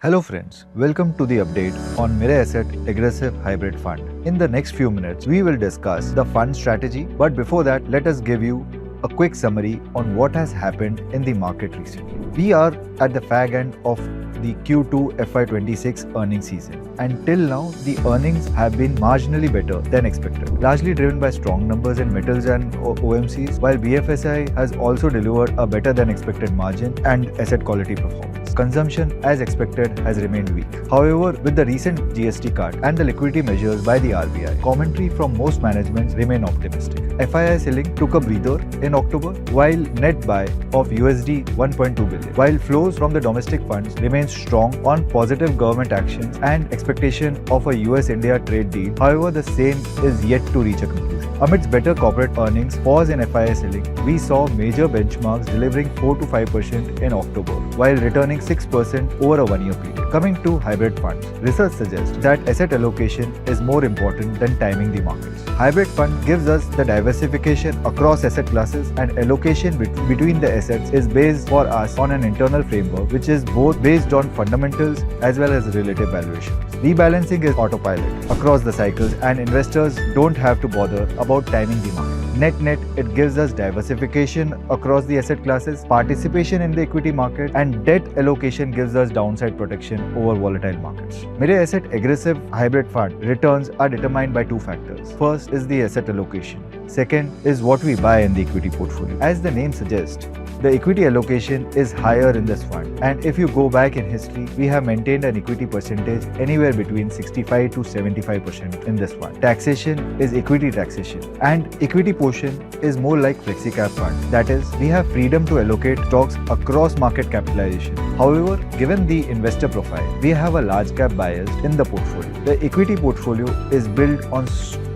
Hello friends, welcome to the update on Mirae Asset Aggressive Hybrid Fund. In the next few minutes, we will discuss the fund strategy, but before that, let us give you a quick summary on what has happened in the market recently. We are at the fag end of the Q2 FY26 earnings season, and till now, the earnings have been marginally better than expected, largely driven by strong numbers in metals and OMCs, while BFSI has also delivered a better than expected margin and asset quality performance. Consumption, as expected, has remained weak. However, with the recent GST cut and the liquidity measures by the RBI, commentary from most managements remain optimistic. FII selling took a breather in October, while net buy of USD 1.2 billion, while flows from the domestic funds remain strong on positive government actions and expectation of a US-India trade deal. However, the same is yet to reach a conclusion. Amidst better corporate earnings, pause in FII selling, we saw major benchmarks delivering 4 to 5% in October, while returning 6% over a one-year period. Coming to hybrid funds, research suggests that asset allocation is more important than timing the markets. Hybrid fund gives us the diversification across asset classes, and allocation between the assets is based for us on an internal framework which is both based on fundamentals as well as relative valuations. Rebalancing is autopilot across the cycles, and investors don't have to bother about timing the market. Net, it gives us diversification across the asset classes, participation in the equity market, and debt allocation gives us downside protection over volatile markets. Mirae Asset Aggressive Hybrid Fund returns are determined by two factors. First is the asset allocation. Second is what we buy in the equity portfolio. As the name suggests, the equity allocation is higher in this fund, and if you go back in history, we have maintained an equity percentage anywhere between 65 to 75% in this fund. Taxation is equity taxation, and equity portion is more like flexi-cap fund. That is, we have freedom to allocate stocks across market capitalization. However, given the investor profile, we have a large cap bias in the portfolio. The equity portfolio is built on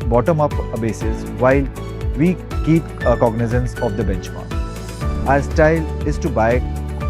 bottom-up basis, while we keep cognizance of the benchmark. Our style is to buy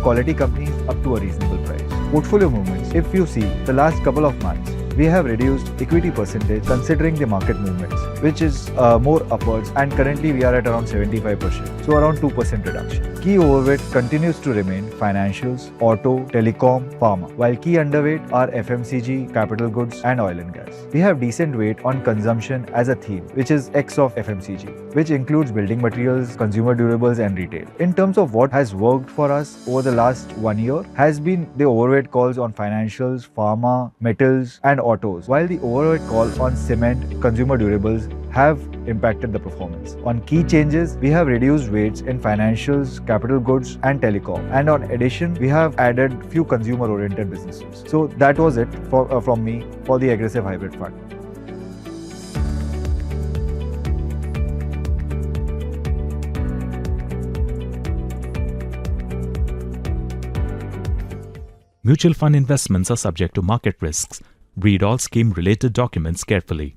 quality companies up to a reasonable price. Portfolio movements. If you see the last couple of months, we have reduced equity percentage considering the market movements, which is more upwards, and currently we are at around 75%, so around 2% reduction. Key overweight continues to remain financials, auto, telecom, pharma, while key underweight are FMCG, capital goods, and oil and gas. We have decent weight on consumption as a theme, which is X of FMCG, which includes building materials, consumer durables, and retail. In terms of what has worked for us over the last 1 year, has been the overweight calls on financials, pharma, metals, and autos, while the overweight call on cement, consumer durables have impacted the performance. On key changes, we have reduced weights in financials, capital goods, and telecom, and on addition, we have added few consumer-oriented businesses. So that was it from me for the Aggressive Hybrid Fund. Mutual fund investments are subject to market risks. Read all scheme-related documents carefully.